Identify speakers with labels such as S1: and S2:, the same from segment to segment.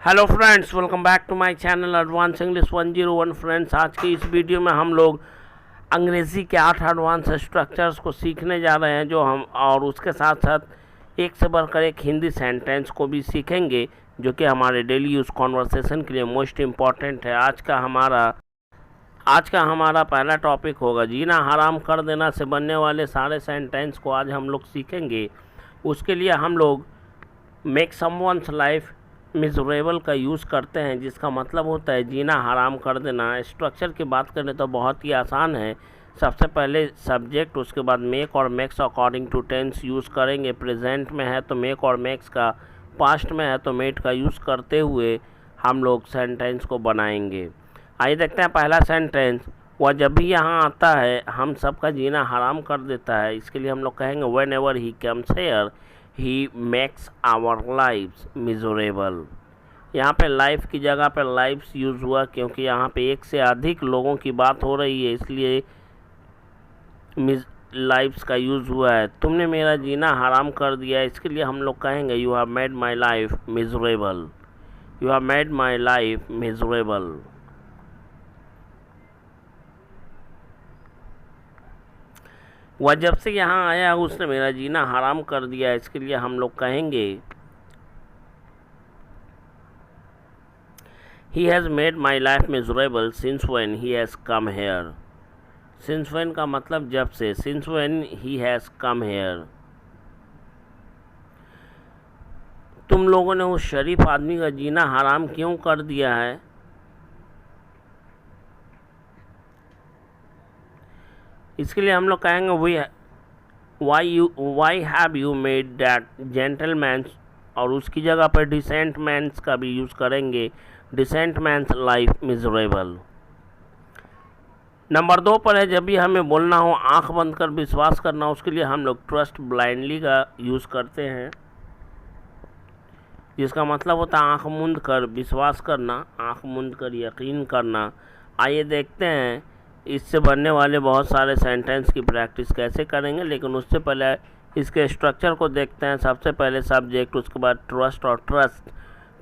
S1: Hello friends, welcome back to my channel advance English 101। Friends, आज की इस video में हम लोग अंग्रेज़ी के 8 एडवांस स्ट्रक्चर्स को सीखने जा रहे हैं, जो हम और उसके साथ साथ एक से बढ़कर एक हिंदी सेंटेंस को भी सीखेंगे, जो कि हमारे डेली यूज़ कॉन्वर्सेशन के लिए मोस्ट इम्पॉर्टेंट है। आज का हमारा पहला टॉपिक होगा जीना हराम कर देना से बनने वाले सारे सेंटेंस को आज हम लोग सीखेंगे। उसके लिए हम लोग मेक समवन्स लाइफ मिजरेबल का यूज़ करते हैं, जिसका मतलब होता है जीना हराम कर देना। स्ट्रक्चर की बात करें तो बहुत ही आसान है। सबसे पहले सब्जेक्ट, उसके बाद मेक और makes according to tense use करेंगे। प्रेजेंट में है तो मेक और मेक्स का, पास्ट में है तो मेड का यूज़ करते हुए हम लोग सेंटेंस को बनाएंगे। आइए देखते हैं पहला सेंटेंस। वह जब भी यहाँ आता है हम सबका जीना हराम कर देता है। इसके लिए हम लोग कहेंगे whenever he comes here he makes our lifes miserable. यहाँ पे लाइफ की जगह पे लाइफ्स यूज़ हुआ, क्योंकि यहाँ पे एक से अधिक लोगों की बात हो रही है, इसलिए लाइफ्स का यूज़ हुआ है। तुमने मेरा जीना हराम कर दिया है। इसके लिए हम लोग कहेंगे you have made my life miserable. You have made my life miserable. वह जब से यहाँ आया उसने मेरा जीना हराम कर दिया है। इसके लिए हम लोग कहेंगे he has made my life miserable since when he has come here. Since when का मतलब जब से, since when he has come here. तुम लोगों ने उस शरीफ आदमी का जीना हराम क्यों कर दिया है। इसके लिए हम लोग कहेंगे why have you made that gentleman, और उसकी जगह पर डिसेंट मैन्स का भी यूज़ करेंगे, decent man's life miserable. Number 2 पर है जब भी हमें बोलना हो आंख बंद कर विश्वास करना, उसके लिए हम लोग ट्रस्ट ब्लाइंडली का यूज़ करते हैं, जिसका मतलब होता है आंख मूंद कर विश्वास करना, आंख मूंद कर यकीन करना। आइए देखते हैं इससे बनने वाले बहुत सारे सेंटेंस की प्रैक्टिस कैसे करेंगे, लेकिन उससे पहले इसके स्ट्रक्चर को देखते हैं। सबसे पहले सब्जेक्ट, उसके बाद ट्रस्ट और ट्रस्ट।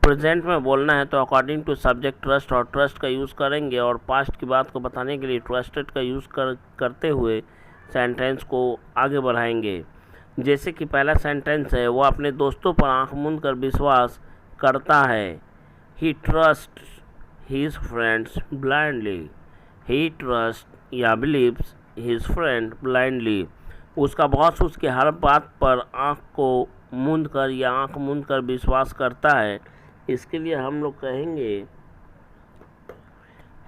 S1: प्रेजेंट में बोलना है तो अकॉर्डिंग टू सब्जेक्ट ट्रस्ट और ट्रस्ट का यूज़ करेंगे, और पास्ट की बात को बताने के लिए ट्रस्टेड का यूज़ करते हुए सेंटेंस को आगे बढ़ाएंगे। जैसे कि पहला सेंटेंस है, वो अपने दोस्तों पर आंख मूंद कर विश्वास करता है। ही ट्रस्ट हीज फ्रेंड्स ब्लाइंडली। ही ट्रस्ट या बिलीव्स हिज फ्रेंड ब्लाइंडली। उसका बॉस उसके हर बात पर आंख को मूंद कर या आंख मूंद कर विश्वास करता है। इसके लिए हम लोग कहेंगे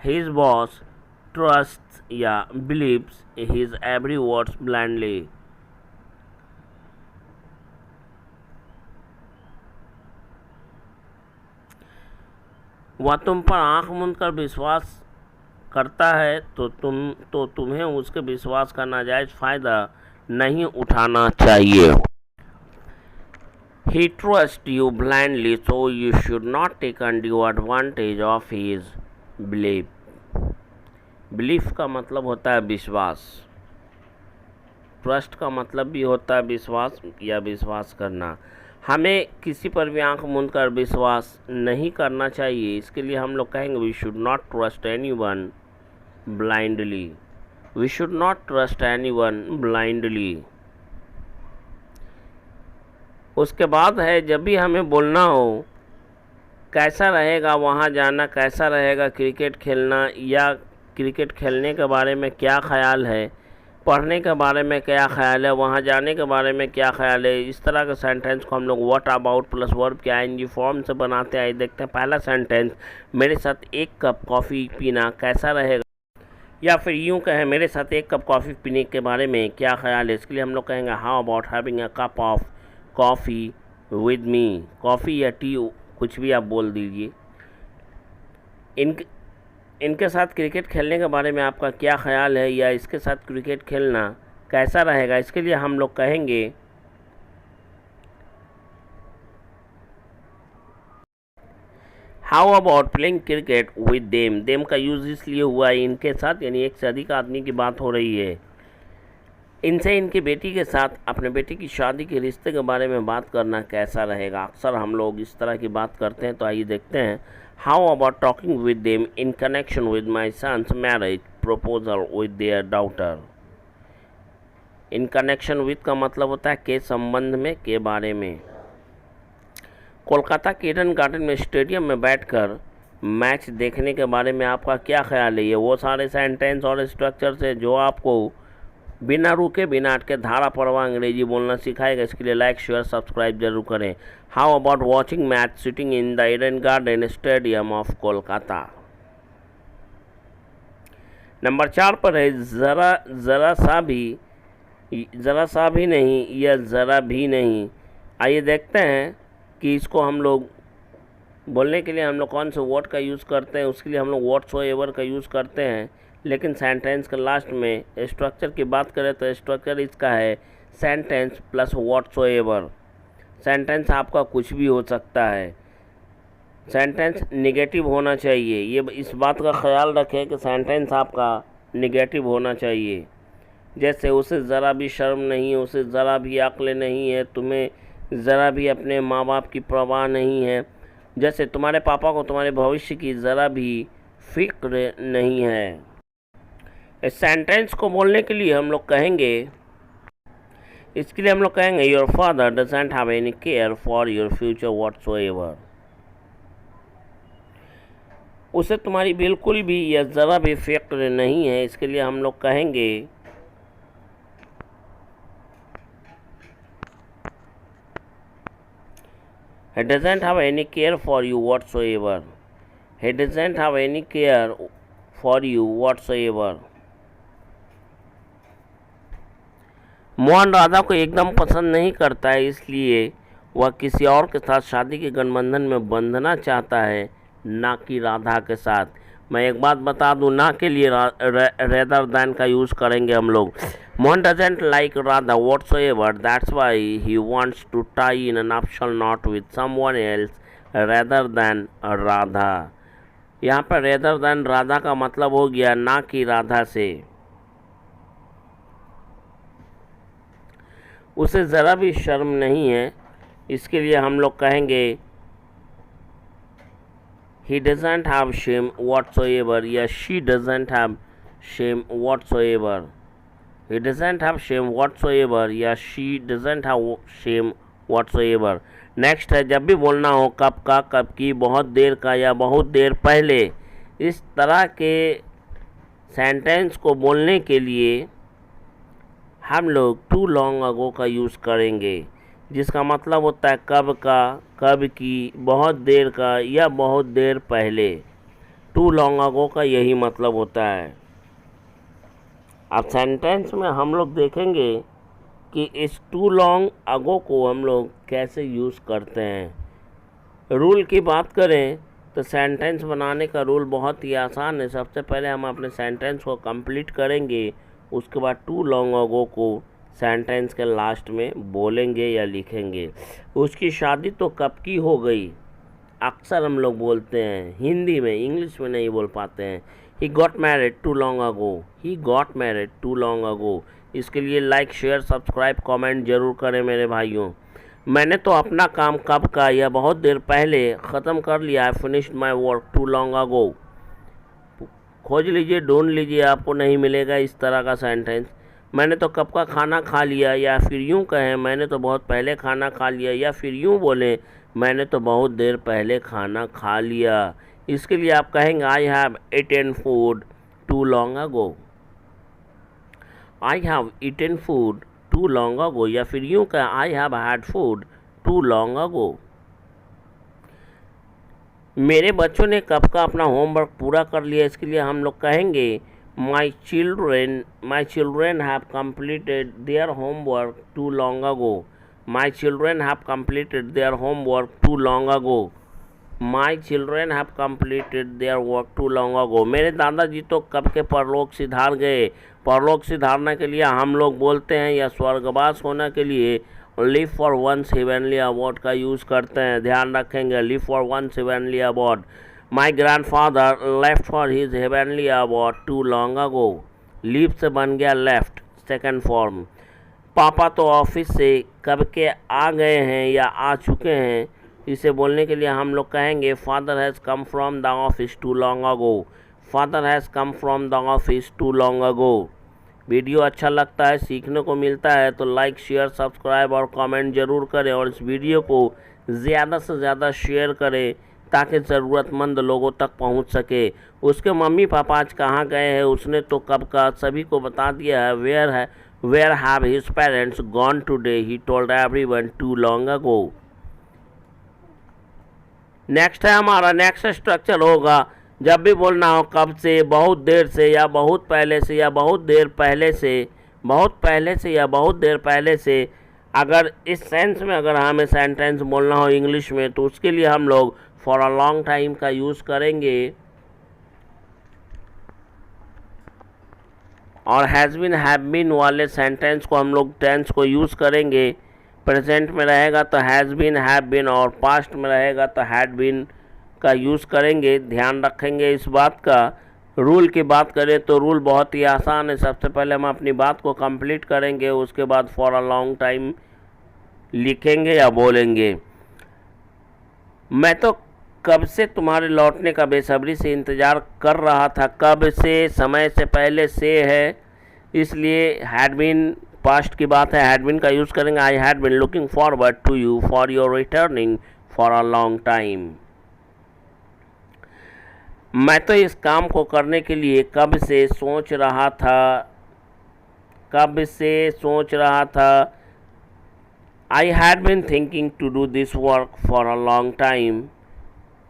S1: हिज बॉस ट्रस्ट या believes his every words blindly. वह तुम पर आंख मूंद कर विश्वास करता है तो तुम्हें उसके विश्वास का नाजायज़ फ़ायदा नहीं उठाना चाहिए। He trusts you blindly, so you should not take undue advantage of his belief. Belief का मतलब होता है विश्वास, ट्रस्ट का मतलब भी होता है विश्वास या विश्वास करना। हमें किसी पर भी आंख मूंद कर विश्वास नहीं करना चाहिए। इसके लिए हम लोग कहेंगे we should not trust anyone blindly. We should not trust anyone blindly. उसके बाद है जब भी हमें बोलना हो कैसा रहेगा वहाँ जाना, कैसा रहेगा क्रिकेट खेलना, या क्रिकेट खेलने के बारे में क्या ख्याल है, पढ़ने के बारे में क्या ख्याल है, वहाँ जाने के बारे में क्या ख्याल है। इस तरह के सेंटेंस को हम लोग व्हाट अबाउट प्लस वर्ब के आईएनजी फॉर्म से बनाते हैं। देखते हैं पहला सेंटेंस, मेरे साथ 1 कप कॉफ़ी पीना कैसा रहेगा, या फिर यूँ कहें मेरे साथ 1 कप कॉफ़ी पीने के बारे में क्या ख्याल है। इसके लिए हम लोग कहेंगे how about having a cup of coffee with me. Coffee या टी कुछ भी आप बोल दीजिए। इनके साथ क्रिकेट खेलने के बारे में आपका क्या ख्याल है, या इसके साथ क्रिकेट खेलना कैसा रहेगा। इसके लिए हम लोग कहेंगे how about playing cricket with them. Them का यूज़ इसलिए हुआ है इनके साथ, यानी एक से अधिक आदमी की बात हो रही है। इनसे इनकी बेटी के साथ अपने बेटी की शादी के रिश्ते के बारे में बात करना कैसा रहेगा। अक्सर हम लोग इस तरह की बात करते हैं, तो आइए देखते हैं। How about talking with them in connection with my son's marriage proposal with their daughter. In connection with का मतलब होता है के संबंध में, के बारे में। कोलकाता के ईडन गार्डन में स्टेडियम में बैठकर मैच देखने के बारे में आपका क्या ख्याल है। ये वो सारे सेंटेंस और स्ट्रक्चर से जो आपको बिना रुके बिना अटके धारा प्रवाह अंग्रेजी बोलना सिखाएगा। इसके लिए लाइक शेयर सब्सक्राइब जरूर करें। How about watching match sitting in the Eden garden stadium of Kolkata. Number 4 पर है ज़रा सा भी नहीं या ज़रा भी नहीं। आइए देखते हैं कि इसको हम लोग बोलने के लिए हम लोग कौन से वर्ड का यूज़ करते हैं। उसके लिए हम लोग व्हाट्सोएवर का यूज़ करते हैं, लेकिन सेंटेंस के लास्ट में स्ट्रक्चर की बात करें तो स्ट्रक्चर इसका है सेंटेंस प्लस व्हाट्सोएवर। सेंटेंस आपका कुछ भी हो सकता है, सेंटेंस निगेटिव होना चाहिए। ये इस बात का ख्याल रखें कि सेंटेंस आपका निगेटिव होना चाहिए। जैसे उसे ज़रा भी शर्म नहीं है, उसे ज़रा भी अक्ल नहीं है, तुम्हें ज़रा भी अपने माँ बाप की परवाह नहीं है। जैसे तुम्हारे पापा को तुम्हारे भविष्य की ज़रा भी फिक्र नहीं है। इस सेंटेंस को बोलने के लिए हम लोग कहेंगे, इसके लिए हम लोग कहेंगे your father doesn't have any care for your future whatsoever. उसे तुम्हारी बिल्कुल भी या ज़रा भी फिक्र नहीं है। इसके लिए हम लोग कहेंगे he doesn't have any care for you whatsoever. He doesn't have any care for you whatsoever. Mohan Radha को एकदम पसंद नहीं करता है, इसलिए वह किसी और के साथ शादी के गठबंधन में बंधना चाहता है, ना कि राधा के साथ। मैं एक बात बता दूं, ना के लिए रेदर दैन का यूज़ करेंगे हम लोग। Mohan doesn't like Radha whatsoever, that's why he wants to tie in an nuptial not with someone else rather than Radha. यहाँ पर रेदर दैन राधा का मतलब हो गया ना कि राधा से। उसे ज़रा भी शर्म नहीं है, इसके लिए हम लोग कहेंगे he doesn't have shame whatsoever या she doesn't have shame whatsoever. He doesn't have shame whatsoever या she doesn't have shame whatsoever. Next है जब भी बोलना हो कब का, कब की, बहुत देर का या बहुत देर पहले। इस तरह के सेंटेंस को बोलने के लिए हम लोग टू लॉन्ग अगो का यूज़ करेंगे, जिसका मतलब होता है कब का, कब की, बहुत देर का या बहुत देर पहले। टू लॉन्ग अगो का यही मतलब होता है। अब सेंटेंस में हम लोग देखेंगे कि इस टू लॉन्ग अगो को हम लोग कैसे यूज़ करते हैं। रूल की बात करें तो सेंटेंस बनाने का रूल बहुत ही आसान है। सबसे पहले हम अपने सेंटेंस को कंप्लीट करेंगे, उसके बाद टू लॉन्ग अगो को सेंटेंस के लास्ट में बोलेंगे या लिखेंगे। उसकी शादी तो कब की हो गई, अक्सर हम लोग बोलते हैं हिंदी में, इंग्लिश में नहीं बोल पाते हैं। He got married too long ago, he got married too long ago. इसके लिए लाइक शेयर सब्सक्राइब कमेंट जरूर करें मेरे भाइयों। मैंने तो अपना काम कब का या बहुत देर पहले ख़त्म कर लिया। I finished my work too long ago. खोज लीजिए, ढूंढ लीजिए, आपको नहीं मिलेगा इस तरह का सेंटेंस। मैंने तो कब का खाना खा लिया, या फिर यूँ कहें मैंने तो बहुत पहले खाना खा लिया, या फिर यूँ बोलें मैंने तो बहुत देर पहले खाना खा लिया। इसके लिए आप कहेंगे I have eaten food too long ago. I have eaten food too long ago, या फिर यूँ कहें I have had food too long ago. मेरे बच्चों ने कब का अपना होमवर्क पूरा कर लिया। इसके लिए हम लोग कहेंगे My children have completed their homework too long ago. My children have completed their homework too long ago. My children have completed their work too long ago. मेरे दादाजी तो कब के परलोक सिधार गए। परलोक सिधारने के लिए हम लोग बोलते हैं या स्वर्गवास होने के लिए leave for one's heavenly abode का यूज़ करते हैं। ध्यान रखेंगे, leave for one's heavenly abode. My grandfather left for his heavenly abode too long ago. Live से बन गया left, सेकेंड फॉर्म। पापा तो ऑफिस से कब के आ गए हैं या आ चुके हैं। इसे बोलने के लिए हम लोग कहेंगे father has come from the office too long ago. Father has come from the office too long ago. Video अच्छा लगता है, सीखने को मिलता है तो लाइक शेयर सब्सक्राइब और कमेंट ज़रूर करें और इस वीडियो को ज़्यादा से ज़्यादा शेयर करें ताकि ज़रूरतमंद लोगों तक पहुंच सके। उसके मम्मी पापा आज कहाँ गए हैं उसने तो कब का सभी को बता दिया है। Where have his parents gone today, he told everyone too long ago. Next है हमारा नेक्स्ट स्ट्रक्चर होगा जब भी बोलना हो कब से, बहुत देर से या बहुत पहले से या बहुत देर पहले से, बहुत पहले से या बहुत देर पहले से। अगर इस सेंस में अगर हमें सेंटेंस बोलना हो इंग्लिश में तो उसके लिए हम लोग फॉर अ लॉन्ग टाइम का यूज़ करेंगे और हैज़ बीन हैव बीन वाले सेंटेंस को हम लोग टेंस को यूज़ करेंगे। प्रेजेंट में रहेगा तो हैज़ बीन हैव बीन और पास्ट में रहेगा तो हैड बीन का यूज़ करेंगे। ध्यान रखेंगे इस बात का। रूल की बात करें तो रूल बहुत ही आसान है। सबसे पहले हम अपनी बात को कंप्लीट करेंगे, उसके बाद फॉर अ लॉन्ग टाइम लिखेंगे या बोलेंगे। मैं तो कब से तुम्हारे लौटने का बेसब्री से इंतज़ार कर रहा था। कब से समय से पहले से है, इसलिए हैड बीन पास्ट की बात है, हैड बीन का यूज़ करेंगे। I had been looking forward to you for your returning for a long time. मैं तो इस काम को करने के लिए कब से सोच रहा था। कब से सोच रहा था। I had been thinking to do this work for a long time.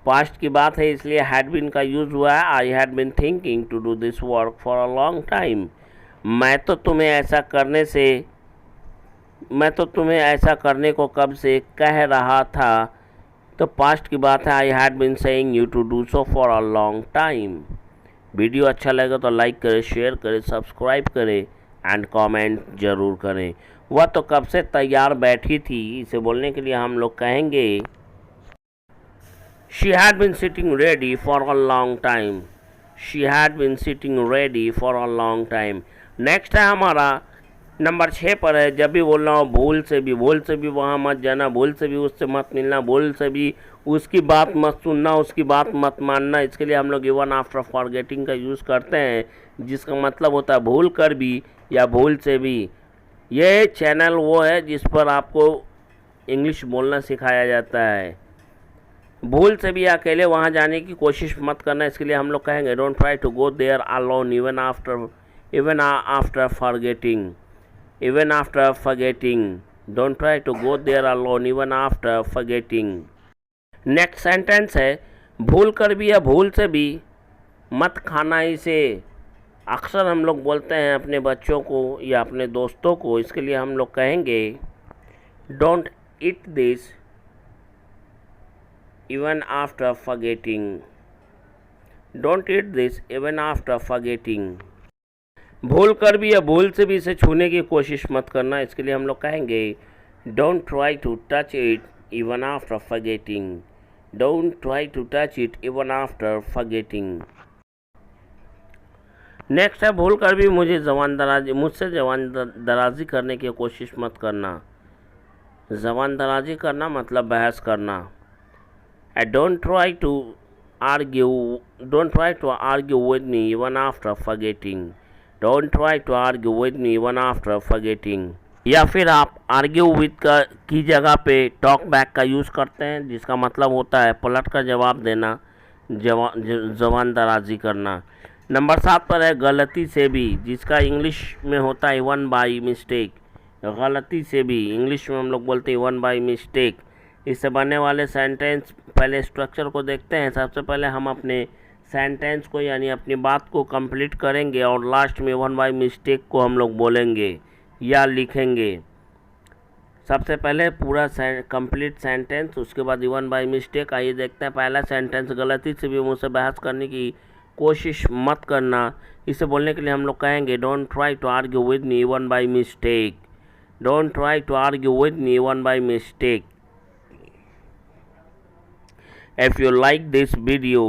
S1: Past की बात है इसलिए हैड बीन का यूज़ हुआ है। I had been thinking to do this work for a long time. मैं तो तुम्हें ऐसा करने को कब से कह रहा था। तो पास्ट की बात है। I had been saying you to do so for a long time. Video अच्छा लगे तो लाइक करें, शेयर करें, सब्सक्राइब करें एंड कमेंट ज़रूर करें। वह तो कब से तैयार बैठी थी। इसे बोलने के लिए हम लोग कहेंगे she had been sitting ready for a long time. She had been sitting ready for a long time. Next है हमारा नंबर 6 पर है जब भी बोलना हो भूल से भी वहाँ मत जाना, भूल से भी उससे मत मिलना, भूल से भी उसकी बात मत सुनना, उसकी बात मत मानना। इसके लिए हम लोग इवन आफ्टर फॉरगेटिंग का यूज़ करते हैं जिसका मतलब होता है भूल कर भी या भूल से भी। ये चैनल वो है जिस पर आपको इंग्लिश बोलना सिखाया जाता है। भूल से भी अकेले वहाँ जाने की कोशिश मत करना। इसके लिए हम लोग कहेंगे don't try to go there alone even after forgetting. Even after forgetting, don't try to go there alone even after forgetting. Next sentence है भूल कर भी या भूल से भी मत खाना इसे। अक्सर हम लोग बोलते हैं अपने बच्चों को या अपने दोस्तों को। इसके लिए हम लोग कहेंगे don't eat this even after forgetting. Don't eat this even after forgetting. भूल कर भी या भूल से भी इसे छूने की कोशिश मत करना। इसके लिए हम लोग कहेंगे don't try to touch it even after forgetting. Don't try to touch it even after forgetting. Next है भूल कर भी मुझसे जबान दराजी करने की कोशिश मत करना। जबान दराजी करना मतलब बहस करना। Don't try to argue with me even after forgetting. Don't try to argue with me even after forgetting. या फिर आप आर्ग्यू विद की जगह पे टॉक बैक का यूज़ करते हैं जिसका मतलब होता है पलट कर जवाब देना, जबान दराजी करना। नंबर 7 पर है गलती से भी, जिसका इंग्लिश में होता है वन बाई मिस्टेक। गलती से भी इंग्लिश में हम लोग बोलते हैं वन बाई मिस्टेक। इससे बनने वाले सेंटेंस पहले स्ट्रक्चर को देखते हैं। सबसे पहले हम अपने सेंटेंस को यानी अपनी बात को कंप्लीट करेंगे और लास्ट में वन बाई मिस्टेक को हम लोग बोलेंगे या लिखेंगे। सबसे पहले पूरा कंप्लीट सेंटेंस, उसके बाद वन बाई मिस्टेक। आइए देखते हैं पहला सेंटेंस गलती से भी मुझसे बहस करने की कोशिश मत करना। इसे बोलने के लिए हम लोग कहेंगे don't try to argue with me one by mistake. Don't try to argue with me one by mistake. If you like this video,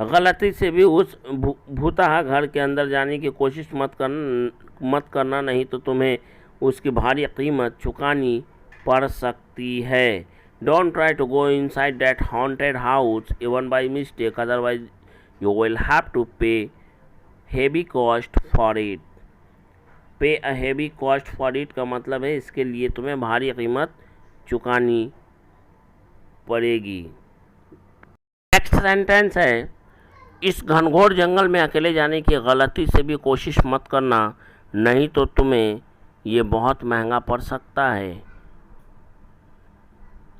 S1: गलती से भी उस भूतहा घर के अंदर जाने की कोशिश मत करना, नहीं तो तुम्हें उसकी भारी कीमत चुकानी पड़ सकती है। Don't try to go inside that haunted house even by mistake, otherwise you will have to pay heavy cost for it. Pay a heavy cost for it का मतलब है इसके लिए तुम्हें भारी कीमत चुकानी पड़ेगी। नेक्स्ट सेंटेंस है, इस घनघोर जंगल में अकेले जाने की गलती से भी कोशिश मत करना, नहीं तो तुम्हें ये बहुत महंगा पड़ सकता है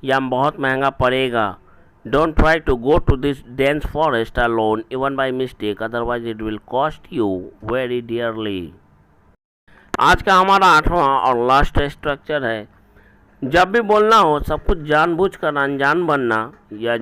S1: या बहुत महंगा पड़ेगा। Don't try to go to this dense forest alone even by mistake, otherwise it will cost you very dearly. आज का हमारा 8वां और लास्ट स्ट्रक्चर है, जब भी बोलना हो सब कुछ जानबूझकर अनजान बनना या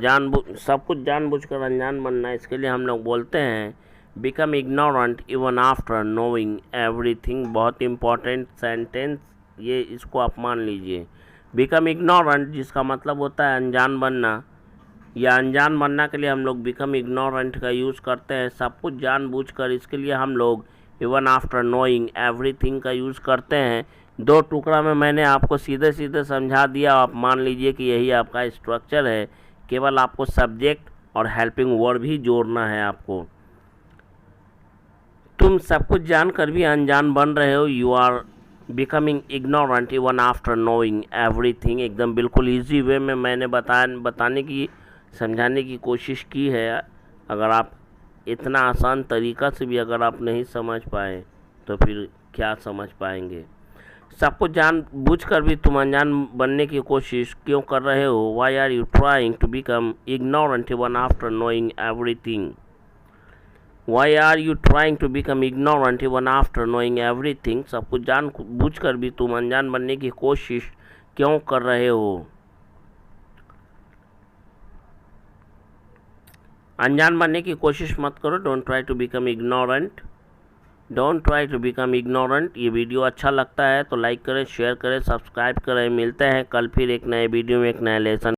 S1: सब कुछ जानबूझकर अनजान बनना, इसके लिए हम लोग बोलते हैं become ignorant even after knowing everything. बहुत इंपॉर्टेंट सेंटेंस ये, इसको आप मान लीजिए। बिकम इग्नोरेंट जिसका मतलब होता है अनजान बनना, या अनजान बनना के लिए हम लोग बिकम इग्नोरेंट का यूज़ करते हैं। सब कुछ जानबूझकर, इसके लिए हम लोग इवन आफ्टर नोइंग एवरीथिंग का यूज़ करते हैं। 2 टुकड़ा में मैंने आपको सीधे सीधे समझा दिया, आप मान लीजिए कि यही आपका स्ट्रक्चर है। केवल आपको सब्जेक्ट और हेल्पिंग वर्ब भी जोड़ना है आपको। तुम सब कुछ जानकर भी अनजान बन रहे हो, you are becoming ignorant even after knowing everything. एकदम बिल्कुल ईजी वे में मैंने बताने की, समझाने की कोशिश की है। अगर आप इतना आसान तरीका से भी अगर आप नहीं समझ पाए तो फिर क्या समझ पाएंगे। सब कुछ जानबूझकर भी तुम अनजान बनने की कोशिश क्यों कर रहे हो? Why are you trying to become ignorant even after knowing everything? Why are you trying to become ignorant even after knowing everything? सब कुछ जानबूझकर भी तुम अनजान बनने की कोशिश क्यों कर रहे हो? अनजान बनने की कोशिश मत करो। Don't try to become ignorant. Don't try to become ignorant. ये वीडियो अच्छा लगता है तो लाइक करें, शेयर करें, सब्सक्राइब करें। मिलते हैं कल फिर एक नए वीडियो में एक नए लेसन